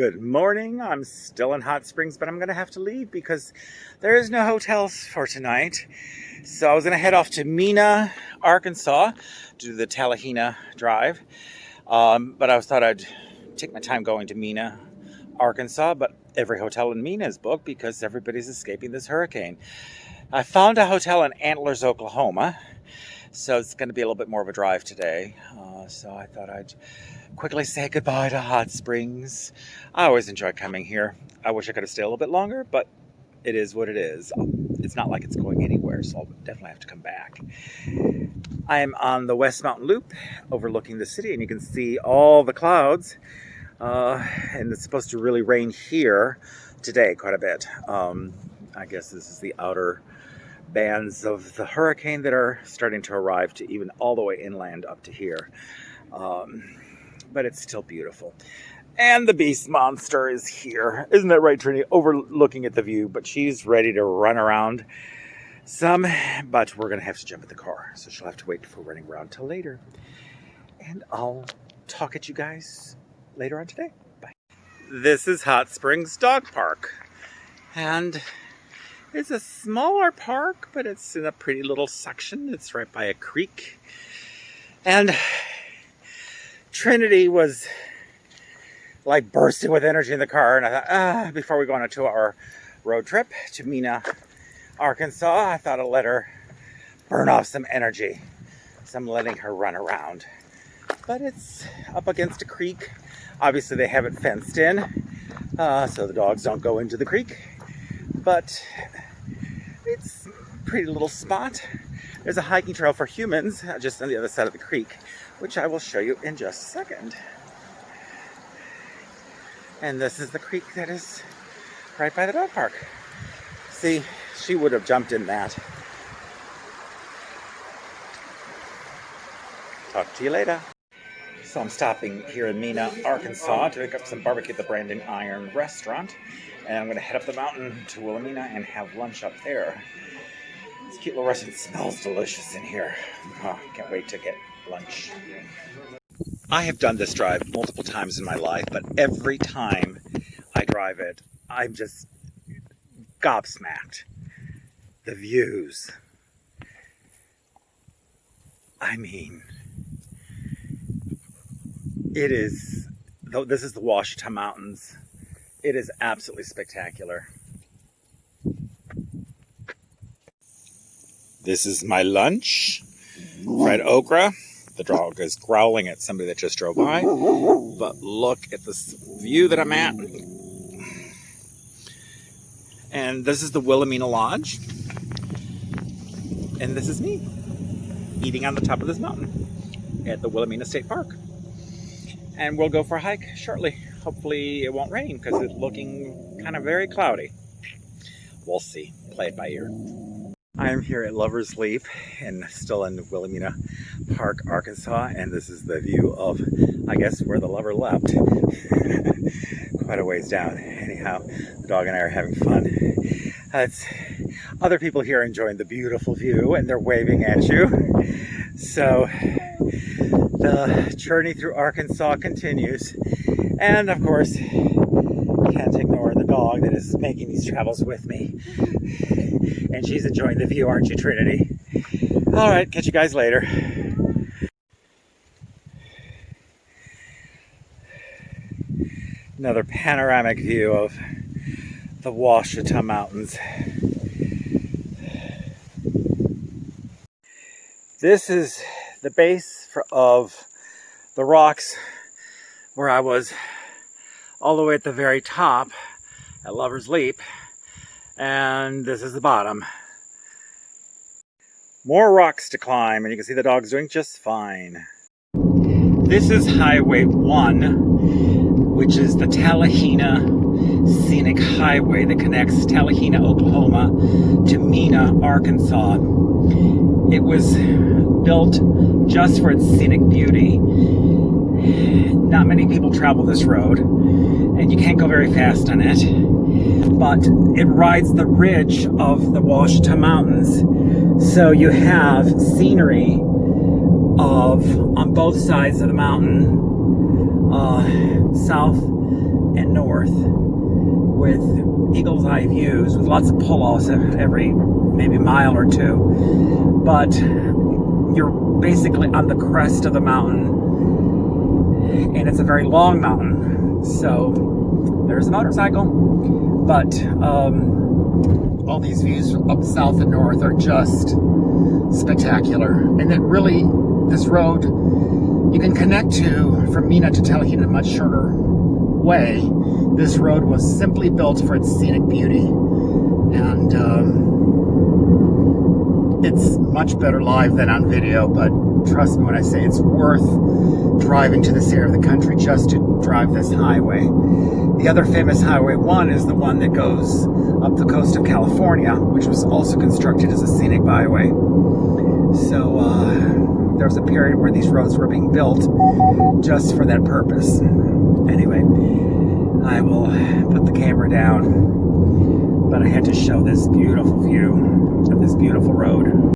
Good morning. I'm still in Hot Springs, but I'm going to have to leave because there is no hotels for tonight. So I was going to head off to Mena, Arkansas, to do the Talihina drive. But I thought I'd take my time going to Mena, Arkansas, but every hotel in Mena is booked because everybody's escaping this hurricane. I found a hotel in Antlers, Oklahoma, so it's going to be a little bit more of a drive today. So I thought I'd quickly say goodbye to Hot Springs. I always enjoy coming here. I wish I could have stayed a little bit longer, but it is what it is. It's not like it's going anywhere, so I'll definitely have to come back. I am on the West Mountain Loop overlooking the city, and you can see all the clouds. And it's supposed to really rain here today quite a bit. I guess this is the outer bands of the hurricane that are starting to arrive to even all the way inland up to here. But it's still beautiful. And the beast monster is here. Isn't that right, Trini? Overlooking at the view, but she's ready to run around some, but we're going to have to jump in the car. So she'll have to wait for running around till later. And I'll talk at you guys later on today. Bye. This is Hot Springs Dog Park. And it's a smaller park, but it's in a pretty little section. It's right by a creek. And Trinity was like bursting with energy in the car. And I thought, before we go on a 2-hour road trip to Mena, Arkansas, I thought I'd let her burn off some energy. So I'm letting her run around. But it's up against a creek. Obviously they have it fenced in, so the dogs don't go into the creek. But it's a pretty little spot. There's a hiking trail for humans just on the other side of the creek, which I will show you in just a second. And this is the creek that is right by the dog park. See, she would have jumped in that. Talk to you later. So I'm stopping here in Mena, Arkansas to pick up some barbecue at the Branding Iron restaurant. And I'm going to head up the mountain to Wilhelmina and have lunch up there. This cute little restaurant smells delicious in here. Oh, can't wait to get lunch. I have done this drive multiple times in my life, but every time I drive it, I'm just gobsmacked. The views. I mean, it is, though this is the Ouachita Mountains, it is absolutely spectacular. This is my lunch, fried okra. The dog is growling at somebody that just drove by, but look at this view that I'm at. And this is the Wilhelmina Lodge, and this is me eating on the top of this mountain at the Wilhelmina State Park. And we'll go for a hike shortly. Hopefully it won't rain because it's looking kind of very cloudy. We'll see. Play it by ear. I am here at Lover's Leap and still in Wilhelmina Park, Arkansas. And this is the view of, I guess, where the lover leapt. Quite a ways down. Anyhow, the dog and I are having fun. It's other people here enjoying the beautiful view and they're waving at you. So the journey through Arkansas continues. And of course, can't ignore the dog that is making these travels with me. And she's enjoying the view, aren't you, Trinity? All right, catch you guys later. Another panoramic view of the Ouachita Mountains. This is the base of the rocks where I was all the way at the very top at Lover's Leap, and this is the bottom. More rocks to climb, and you can see the dog's doing just fine. This is Highway 1, which is the Talihina Scenic Highway that connects Talihina, Oklahoma to Mena, Arkansas. It was built just for its scenic beauty. Not many people travel this road, and you can't go very fast on it, but it rides the ridge of the Ouachita Mountains, so you have scenery on both sides of the mountain, south and north. north with eagle's eye views with lots of pull-offs every maybe mile or two. But you're basically on the crest of the mountain, and it's a very long mountain. So there's a motorcycle, but all these views up south and north are just spectacular. And it really, this road you can connect to from Mina to Tallahassee in a much shorter way. This road was simply built for its scenic beauty, and it's much better live than on video, but trust me when I say it's worth driving to this area of the country just to drive this highway. The other famous Highway 1 is the one that goes up the coast of California, which was also constructed as a scenic byway. So there was a period where these roads were being built just for that purpose. Anyway, I will put the camera down, but I had to show this beautiful view of this beautiful road.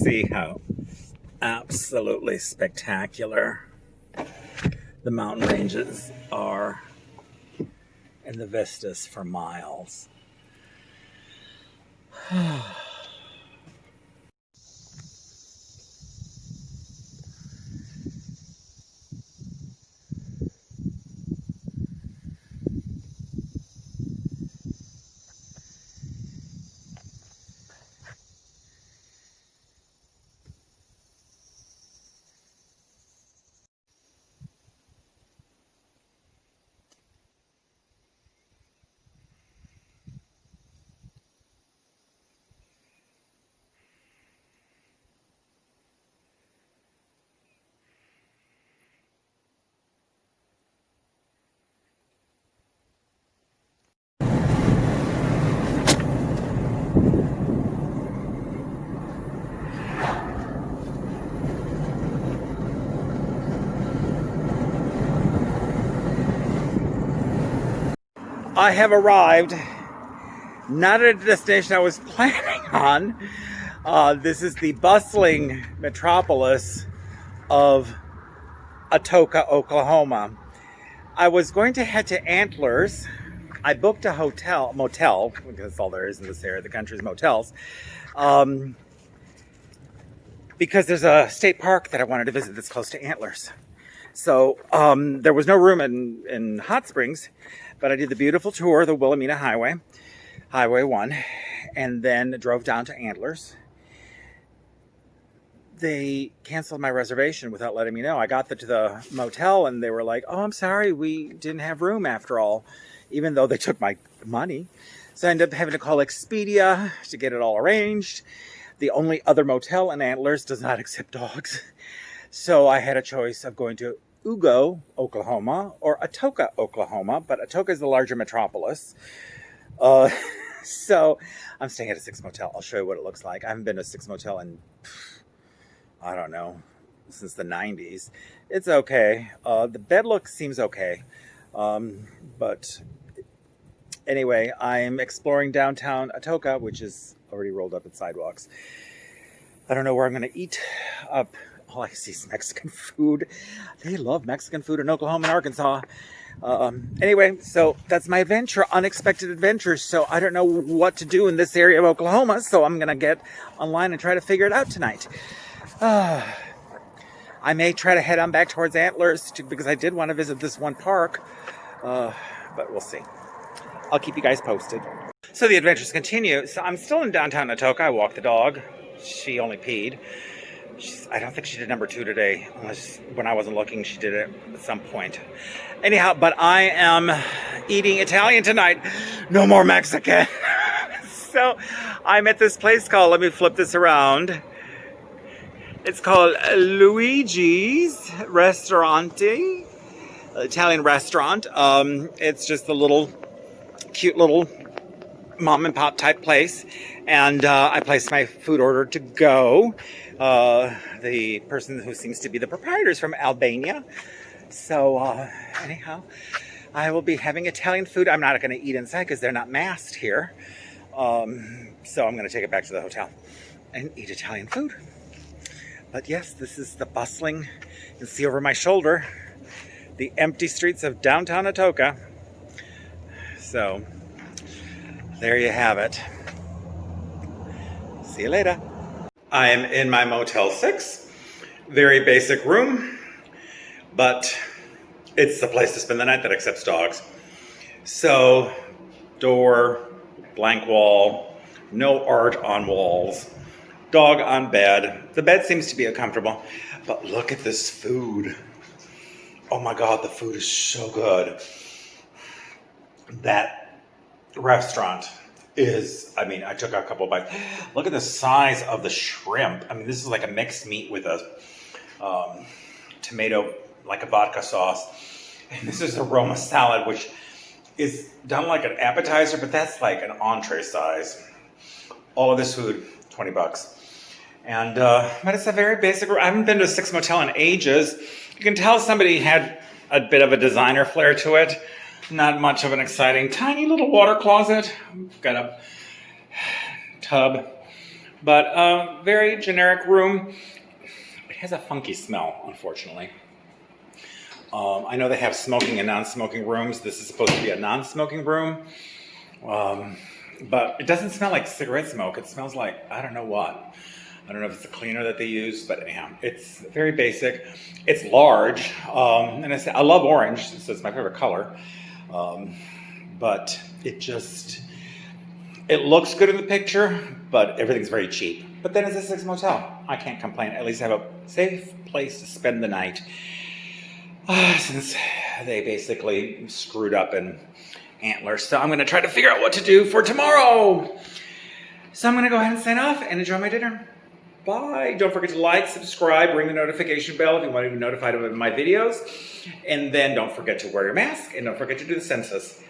See how absolutely spectacular the mountain ranges are and the vistas for miles. I have arrived, not at a destination I was planning on. This is the bustling metropolis of Atoka, Oklahoma. I was going to head to Antlers. I booked a motel, because that's all there is in this area of the country is motels, because there's a state park that I wanted to visit that's close to Antlers. So there was no room in Hot Springs, but I did the beautiful tour, the Wilhelmina Highway, Highway 1, and then drove down to Antlers. They canceled my reservation without letting me know. I got to the motel and they were like, "Oh, I'm sorry, we didn't have room after all," even though they took my money. So I ended up having to call Expedia to get it all arranged. The only other motel in Antlers does not accept dogs. So I had a choice of going to Ugo, Oklahoma, or Atoka, Oklahoma, but Atoka is the larger metropolis. So I'm staying at a Six Motel. I'll show you what it looks like. I haven't been to a Six Motel in, I don't know, since the 90s. It's okay. The bed look seems okay. But anyway, I'm exploring downtown Atoka, which is already rolled up in sidewalks. I don't know where I'm going to eat up. All I see is Mexican food. They love Mexican food in Oklahoma and Arkansas. Anyway, so that's my adventure, unexpected adventures. So I don't know what to do in this area of Oklahoma. So I'm going to get online and try to figure it out tonight. I may try to head on back towards Antlers because I did want to visit this one park. But we'll see. I'll keep you guys posted. So the adventures continue. So I'm still in downtown Atoka. I walked the dog. She only peed. I don't think she did number 2 today, unless when I wasn't looking, she did it at some point. Anyhow, but I am eating Italian tonight. No more Mexican. So I'm at this place called, let me flip this around. It's called Luigi's Ristorante, Italian restaurant. It's just a little cute little mom and pop type place, and I placed my food order to go. The person who seems to be the proprietor is from Albania, so anyhow, I will be having Italian food. I'm not going to eat inside because they're not masked here, so I'm going to take it back to the hotel and eat Italian food. But yes, this is the bustling, you can see over my shoulder, the empty streets of downtown Atoka. So there you have it. See you later. I am in my Motel 6. Very basic room, but it's the place to spend the night that accepts dogs. So, door, blank wall, no art on walls, dog on bed. The bed seems to be comfortable, but look at this food. Oh my God, the food is so good. That restaurant is, I mean, I took a couple of bites. Look at the size of the shrimp. I mean, this is like a mixed meat with a tomato, like a vodka sauce. And this is a Roma salad, which is done like an appetizer, but that's like an entree size. All of this food, $20. And, but it's a very basic, I haven't been to a Six Motel in ages. You can tell somebody had a bit of a designer flair to it. Not much of an exciting, tiny little water closet. Got a tub, but very generic room. It has a funky smell, unfortunately. I know they have smoking and non-smoking rooms. This is supposed to be a non-smoking room, but it doesn't smell like cigarette smoke. It smells like, I don't know what. I don't know if it's a cleaner that they use, but anyhow, it's very basic. It's large, and I love orange, so it's my favorite color. But it looks good in the picture, but everything's very cheap. But then it's a Six Motel. I can't complain. At least I have a safe place to spend the night. Since they basically screwed up in Antlers. So I'm going to try to figure out what to do for tomorrow. So I'm going to go ahead and sign off and enjoy my dinner. Bye. Don't forget to like, subscribe, ring the notification bell if you want to be notified of my videos. And then don't forget to wear your mask and don't forget to do the census.